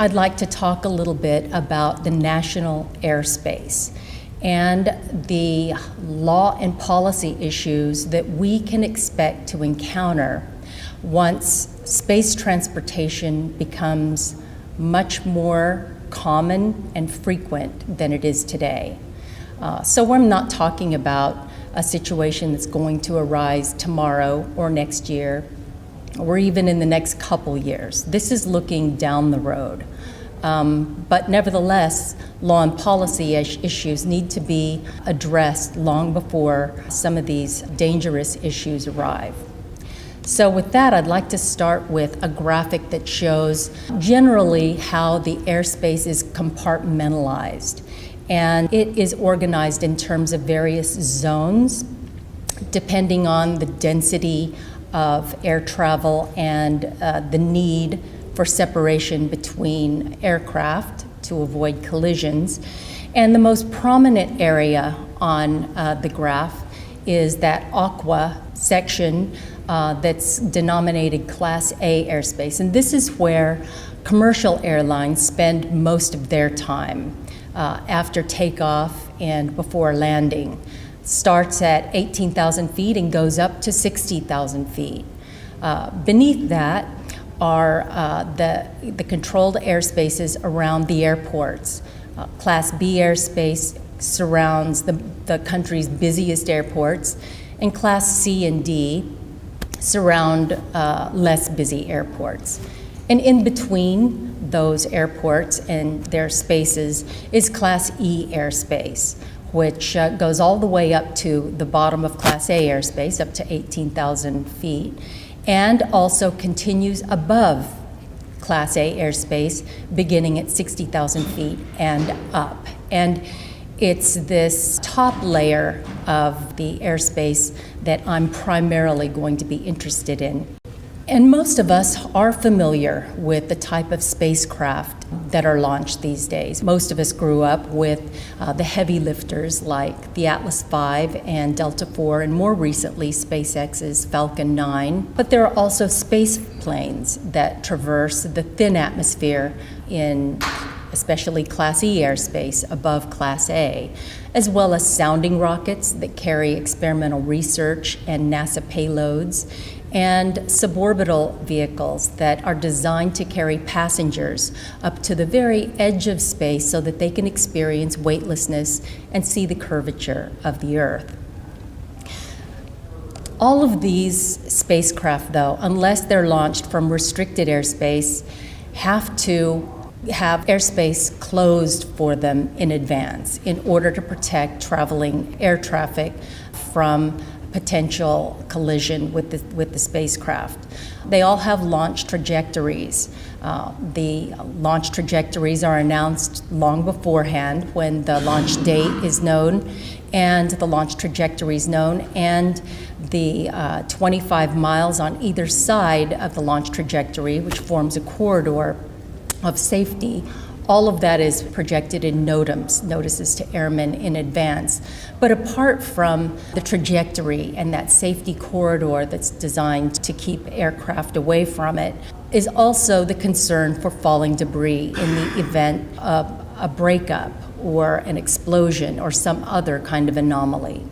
I'd like to talk a little bit about the national airspace and the law and policy issues that we can expect to encounter once space transportation becomes much more common and frequent than it is today. So we're not talking about a situation that's going to arise tomorrow or next year or even in the next couple years. This is looking down the road. But nevertheless, law and policy issues need to be addressed long before some of these dangerous issues arrive. So with that, I'd like to start with a graphic that shows generally how the airspace is compartmentalized. And it is organized in terms of various zones, depending on the density of air travel and the need for separation between aircraft to avoid collisions. And the most prominent area on the graph is that aqua section that's denominated Class A airspace. And this is where commercial airlines spend most of their time after takeoff and before landing. Starts at 18,000 feet and goes up to 60,000 feet. Beneath that are the controlled airspaces around the airports. Class B airspace surrounds the country's busiest airports, and Class C and D surround less busy airports. And in between those airports and their spaces is Class E airspace, which goes all the way up to the bottom of Class A airspace, up to 18,000 feet, and also continues above Class A airspace, beginning at 60,000 feet and up. And it's this top layer of the airspace that I'm primarily going to be interested in. And most of us are familiar with the type of spacecraft that are launched these days. Most of us grew up with the heavy lifters like the Atlas V and Delta IV, and more recently SpaceX's Falcon 9. But there are also space planes that traverse the thin atmosphere in especially Class E airspace above Class A, as well as sounding rockets that carry experimental research and NASA payloads, and suborbital vehicles that are designed to carry passengers up to the very edge of space so that they can experience weightlessness and see the curvature of the Earth. All of these spacecraft, though, unless they're launched from restricted airspace, have to have airspace closed for them in advance in order to protect traveling air traffic from potential collision with the spacecraft. They all have launch trajectories. The launch trajectories are announced long beforehand when the launch date is known and the launch trajectory is known, and the 25 miles on either side of the launch trajectory, which forms a corridor of safety, all of that is projected in NOTAMs, notices to airmen in advance. But apart from the trajectory and that safety corridor that's designed to keep aircraft away from it, is also the concern for falling debris in the event of a breakup or an explosion or some other kind of anomaly.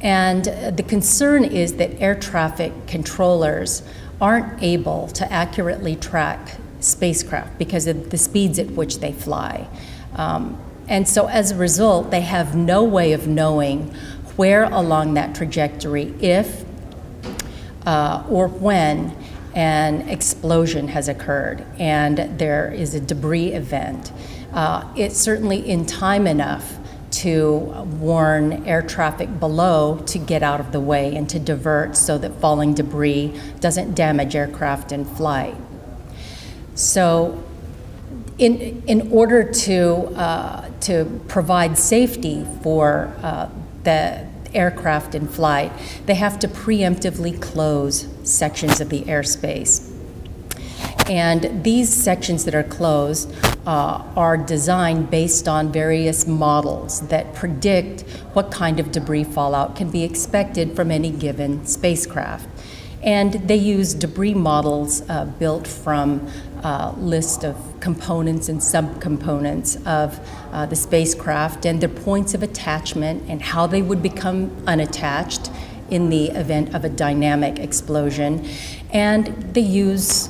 And the concern is that air traffic controllers aren't able to accurately track spacecraft because of the speeds at which they fly. And so as a result, they have no way of knowing where along that trajectory, if or when an explosion has occurred and there is a debris event. It's certainly in time enough to warn air traffic below to get out of the way and to divert so that falling debris doesn't damage aircraft in flight. So in order to provide safety for the aircraft in flight, they have to preemptively close sections of the airspace. And these sections that are closed are designed based on various models that predict what kind of debris fallout can be expected from any given spacecraft. And they use debris models built from a list of components and subcomponents of the spacecraft and their points of attachment and how they would become unattached in the event of a dynamic explosion. And they use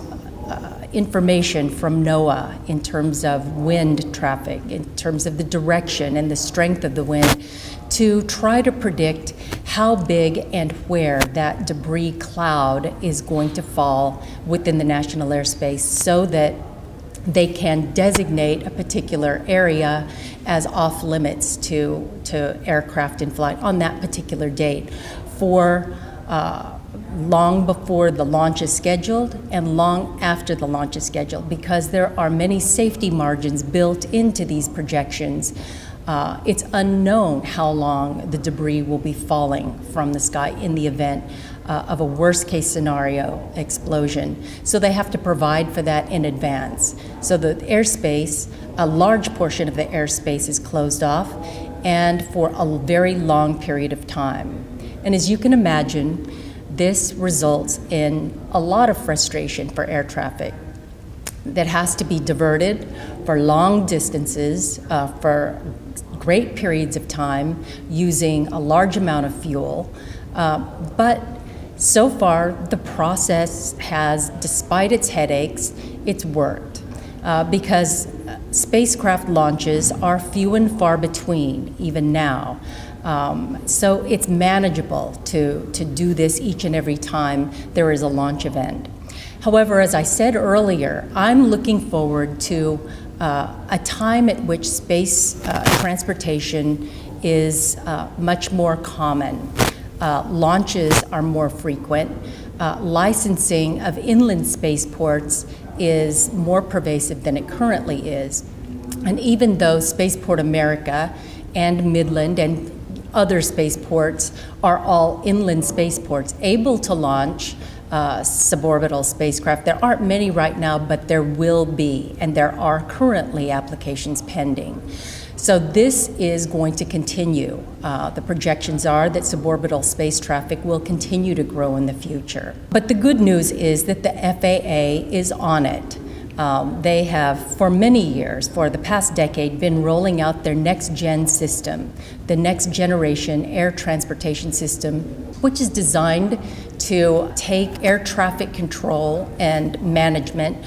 information from NOAA in terms of wind traffic, in terms of the direction and the strength of the wind, to try to predict how big and where that debris cloud is going to fall within the national airspace, so that they can designate a particular area as off limits to aircraft in flight on that particular date for long before the launch is scheduled and long after the launch is scheduled, because there are many safety margins built into these projections. It's unknown how long the debris will be falling from the sky in the event of a worst case scenario explosion. So they have to provide for that in advance. So the airspace, a large portion of the airspace is closed off, and for a very long period of time. And as you can imagine, this results in a lot of frustration for air traffic that has to be diverted for long distances, for great periods of time, using a large amount of fuel. But so far, the process has, despite its headaches, it's worked. Because spacecraft launches are few and far between, even now. So it's manageable to do this each and every time there is a launch event. However, as I said earlier, I'm looking forward to a time at which space transportation is much more common. Launches are more frequent. Licensing of inland spaceports is more pervasive than it currently is. And even though Spaceport America and Midland and other spaceports are all inland spaceports able to launch suborbital spacecraft, there aren't many right now, but there will be, and there are currently applications pending. So this is going to continue. The projections are that suborbital space traffic will continue to grow in the future. But the good news is that the FAA is on it. They have, for many years, for the past decade, been rolling out their next-gen system, the next generation air transportation system, which is designed to take air traffic control and management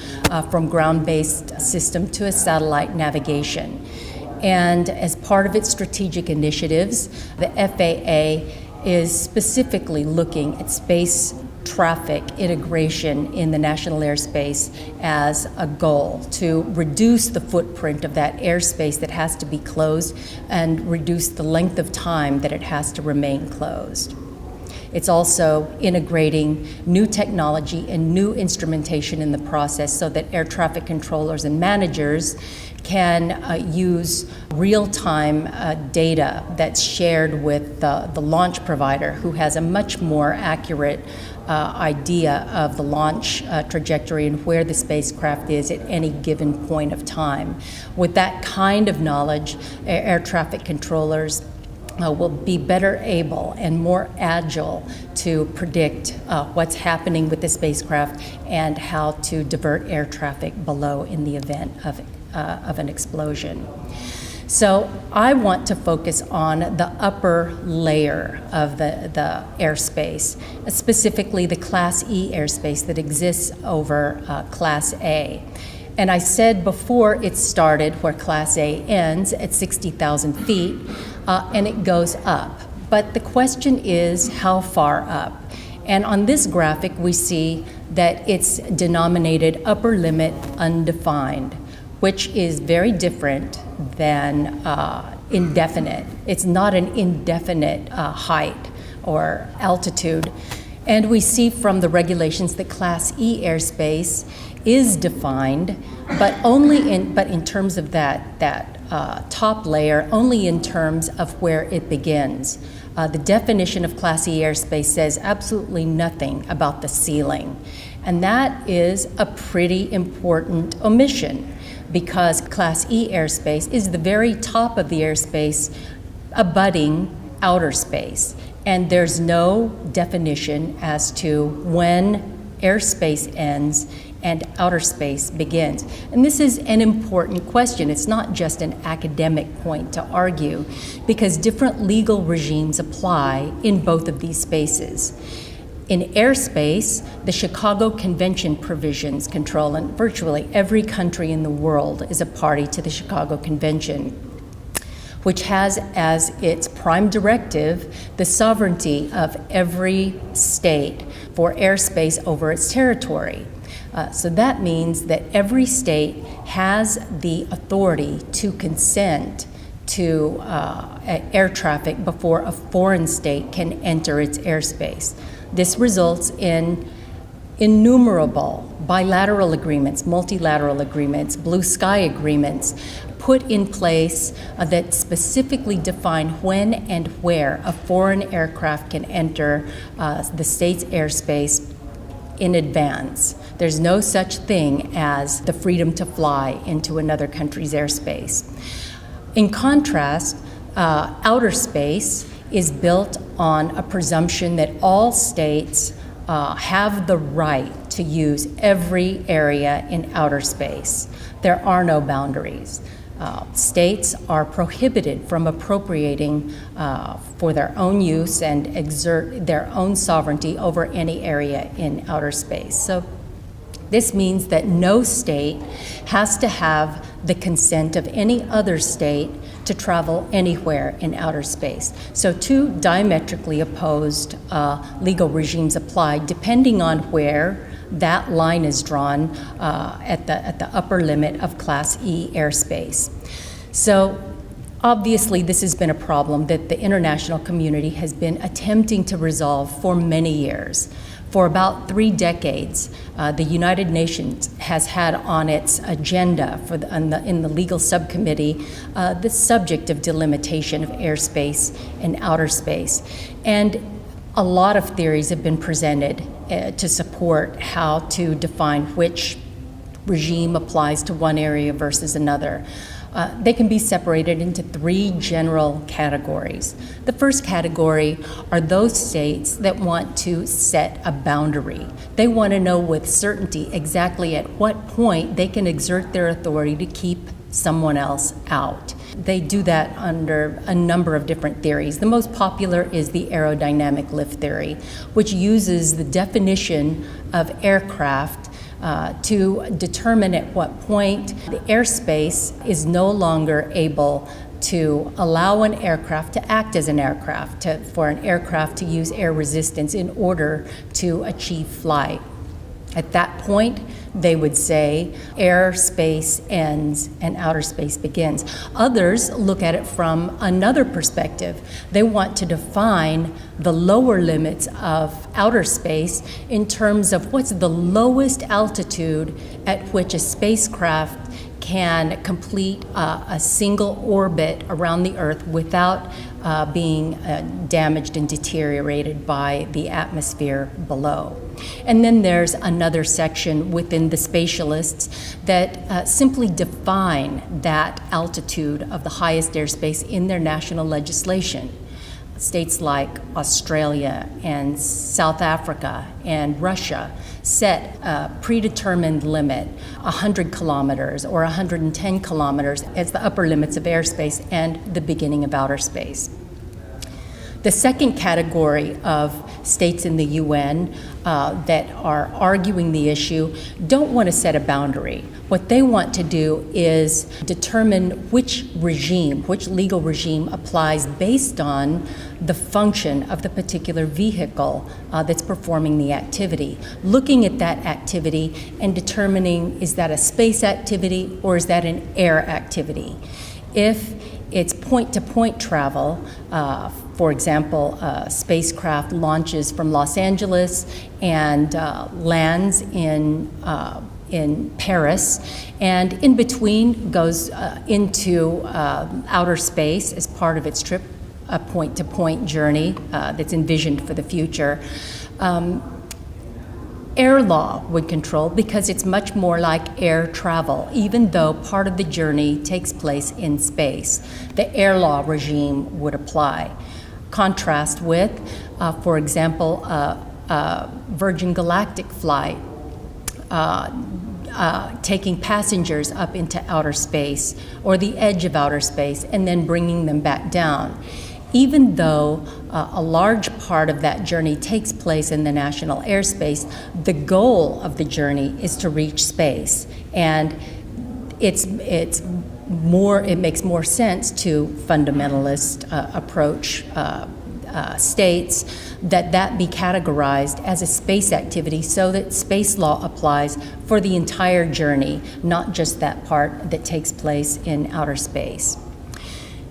from ground-based system to a satellite navigation. And as part of its strategic initiatives, the FAA is specifically looking at space traffic integration in the national airspace as a goal to reduce the footprint of that airspace that has to be closed and reduce the length of time that it has to remain closed. It's also integrating new technology and new instrumentation in the process so that air traffic controllers and managers can use real-time data that's shared with the launch provider, who has a much more accurate idea of the launch trajectory and where the spacecraft is at any given point of time. With that kind of knowledge, air traffic controllers will be better able and more agile to predict what's happening with the spacecraft and how to divert air traffic below in the event of an explosion. So I want to focus on the upper layer of the airspace, specifically the Class E airspace that exists over Class A. And I said before it started where Class A ends at 60,000 feet, and it goes up. But the question is how far up? And on this graphic, we see that it's denominated upper limit undefined, which is very different than indefinite. It's not an indefinite height or altitude. And we see from the regulations that Class E airspace is defined, but in terms of that top layer, only in terms of where it begins. The definition of Class E airspace says absolutely nothing about the ceiling. And that is a pretty important omission, because Class E airspace is the very top of the airspace abutting outer space. And there's no definition as to when airspace ends and outer space begins? And this is an important question. It's not just an academic point to argue, because different legal regimes apply in both of these spaces. In airspace, the Chicago Convention provisions control, and virtually every country in the world is a party to the Chicago Convention, which has as its prime directive the sovereignty of every state for airspace over its territory. So that means that every state has the authority to consent to air traffic before a foreign state can enter its airspace. This results in innumerable bilateral agreements, multilateral agreements, blue sky agreements put in place that specifically define when and where a foreign aircraft can enter the state's airspace in advance. There's no such thing as the freedom to fly into another country's airspace. In contrast, outer space is built on a presumption that all states have the right to use every area in outer space. There are no boundaries. States are prohibited from appropriating for their own use and exert their own sovereignty over any area in outer space. So this means that no state has to have the consent of any other state to travel anywhere in outer space. So two diametrically opposed legal regimes apply depending on where that line is drawn at the upper limit of Class E airspace. So obviously this has been a problem that the international community has been attempting to resolve for many years. For about 3 decades, the United Nations has had on its agenda in the legal subcommittee the subject of delimitation of airspace and outer space. And a lot of theories have been presented to support how to define which regime applies to one area versus another. They can be separated into 3 general categories. The first category are those states that want to set a boundary. They want to know with certainty exactly at what point they can exert their authority to keep someone else out. They do that under a number of different theories. The most popular is the aerodynamic lift theory, which uses the definition of aircraft to determine at what point the airspace is no longer able to allow an aircraft to act as an aircraft, for an aircraft to use air resistance in order to achieve flight. At that point, they would say airspace ends and outer space begins. Others look at it from another perspective. They want to define the lower limits of outer space in terms of what's the lowest altitude at which a spacecraft can complete a single orbit around the Earth without being damaged and deteriorated by the atmosphere below. And then there's another section within the spatialists that simply define that altitude of the highest airspace in their national legislation. States like Australia and South Africa and Russia set a predetermined limit, 100 kilometers or 110 kilometers as the upper limits of airspace and the beginning of outer space. The second category of states in the UN that are arguing the issue don't want to set a boundary. What they want to do is determine which legal regime applies based on the function of the particular vehicle that's performing the activity. Looking at that activity and determining, is that a space activity or is that an air activity? If it's point-to-point travel, for example, a spacecraft launches from Los Angeles and lands in Paris, and in between goes into outer space as part of its trip, a point-to-point journey that's envisioned for the future. Air law would control because it's much more like air travel, even though part of the journey takes place in space. The air law regime would apply. Contrast with, for example, a Virgin Galactic flight taking passengers up into outer space or the edge of outer space and then bringing them back down. Even though a large part of that journey takes place in the national airspace, the goal of the journey is to reach space. And it makes more sense to fundamentalist approach states that be categorized as a space activity so that space law applies for the entire journey, not just that part that takes place in outer space.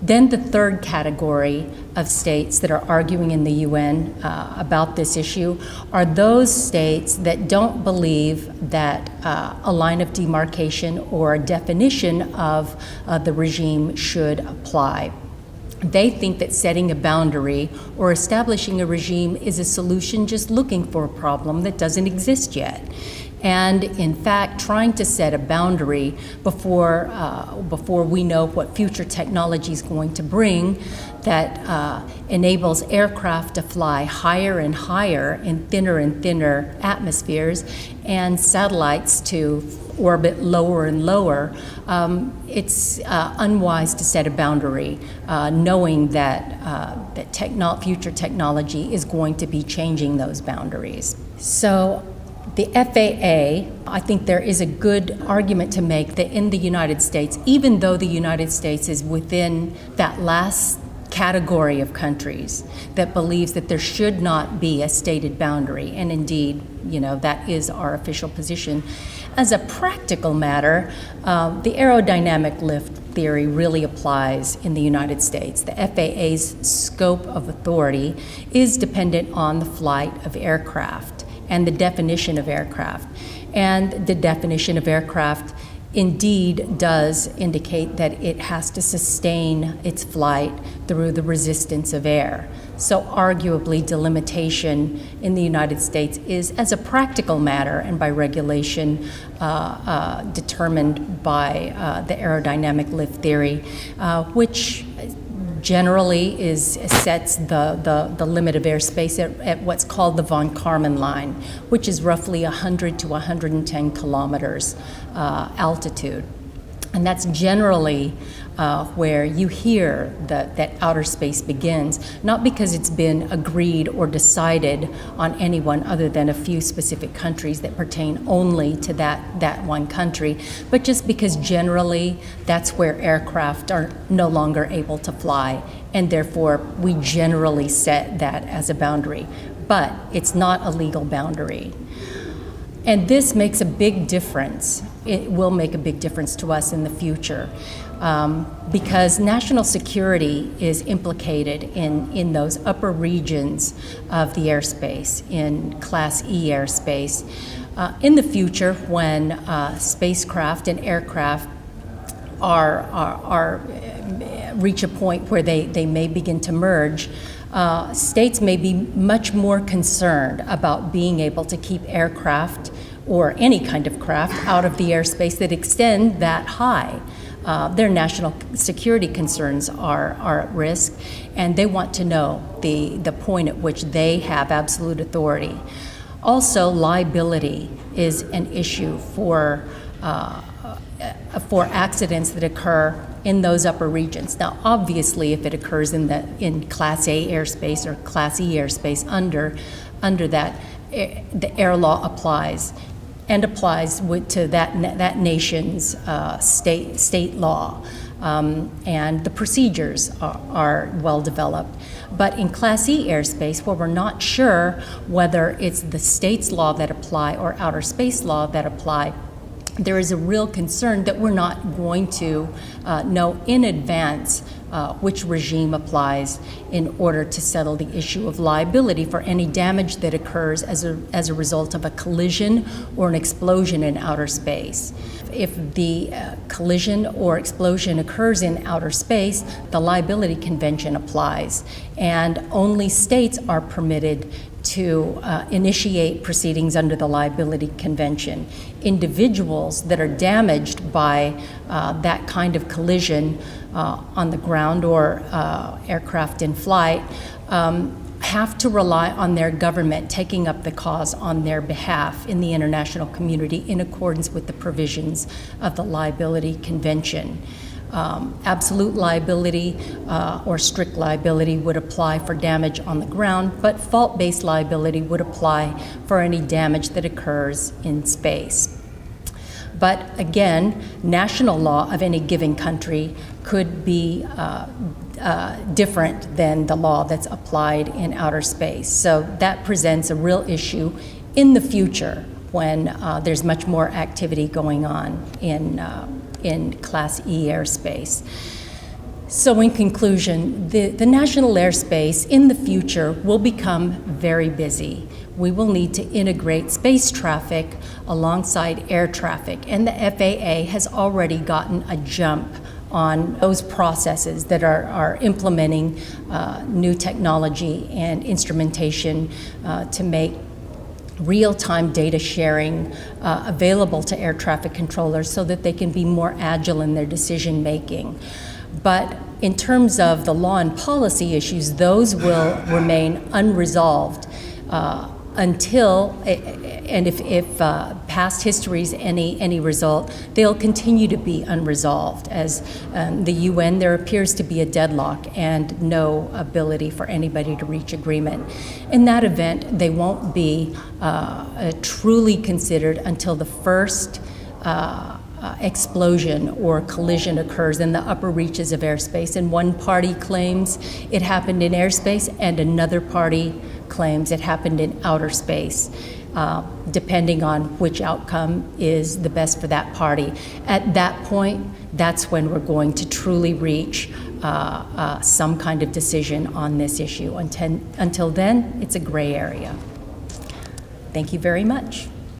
Then the third category of states that are arguing in the UN about this issue are those states that don't believe that a line of demarcation or a definition of the regime should apply. They think that setting a boundary or establishing a regime is a solution just looking for a problem that doesn't exist yet. And in fact, trying to set a boundary before we know what future technology is going to bring that enables aircraft to fly higher and higher in thinner and thinner atmospheres and satellites to orbit lower and lower, it's unwise to set a boundary, knowing that future technology is going to be changing those boundaries. So the FAA, I think there is a good argument to make that in the United States, even though the United States is within that last category of countries that believes that there should not be a stated boundary, and indeed, that is our official position. As a practical matter, the aerodynamic lift theory really applies in the United States. The FAA's scope of authority is dependent on the flight of aircraft and the definition of aircraft. And the definition of aircraft indeed does indicate that it has to sustain its flight through the resistance of air. So arguably, delimitation in the United States is, as a practical matter and by regulation, determined by the aerodynamic lift theory, which generally sets the limit of airspace at what's called the von Karman line, which is roughly 100 to 110 kilometers altitude. And that's generally where you hear that outer space begins, not because it's been agreed or decided on anyone other than a few specific countries that pertain only to that one country, but just because generally that's where aircraft are no longer able to fly, and therefore we generally set that as a boundary. But it's not a legal boundary. And this makes a big difference. It will make a big difference to us in the future because national security is implicated in those upper regions of the airspace, in Class E airspace. In the future, when spacecraft and aircraft reach a point where they may begin to merge, states may be much more concerned about being able to keep aircraft or any kind of craft out of the airspace that extend that high. Their national security concerns are at risk, and they want to know the point at which they have absolute authority. Also, liability is an issue for accidents that occur in those upper regions. Now, obviously, if it occurs in Class A airspace or Class E airspace under that, the air law applies, and applies to that nation's state law, and the procedures are well developed. But in Class E airspace, where we're not sure whether it's the state's law that apply or outer space law that apply, there is a real concern that we're not going to know in advance which regime applies in order to settle the issue of liability for any damage that occurs as a result of a collision or an explosion in outer space. If the collision or explosion occurs in outer space, the Liability Convention applies, and only states are permitted to initiate proceedings under the Liability Convention. Individuals that are damaged by that kind of collision on the ground or aircraft in flight have to rely on their government taking up the cause on their behalf in the international community in accordance with the provisions of the Liability Convention. Absolute liability or strict liability would apply for damage on the ground, but fault-based liability would apply for any damage that occurs in space. But again, national law of any given country could be different than the law that's applied in outer space. So that presents a real issue in the future when there's much more activity going on in Class E airspace. So in conclusion, the national airspace in the future will become very busy. We will need to integrate space traffic alongside air traffic, and the FAA has already gotten a jump on those processes that are implementing new technology and instrumentation to make real-time data sharing available to air traffic controllers so that they can be more agile in their decision making. But in terms of the law and policy issues, those will remain unresolved until, and if past history is any result, they'll continue to be unresolved. As the UN, there appears to be a deadlock and no ability for anybody to reach agreement. In that event, they won't be truly considered until the first explosion or collision occurs in the upper reaches of airspace, and one party claims it happened in airspace and another party claims it happened in outer space, depending on which outcome is the best for that party. At that point, that's when we're going to truly reach some kind of decision on this issue. Until then, it's a gray area. Thank you very much.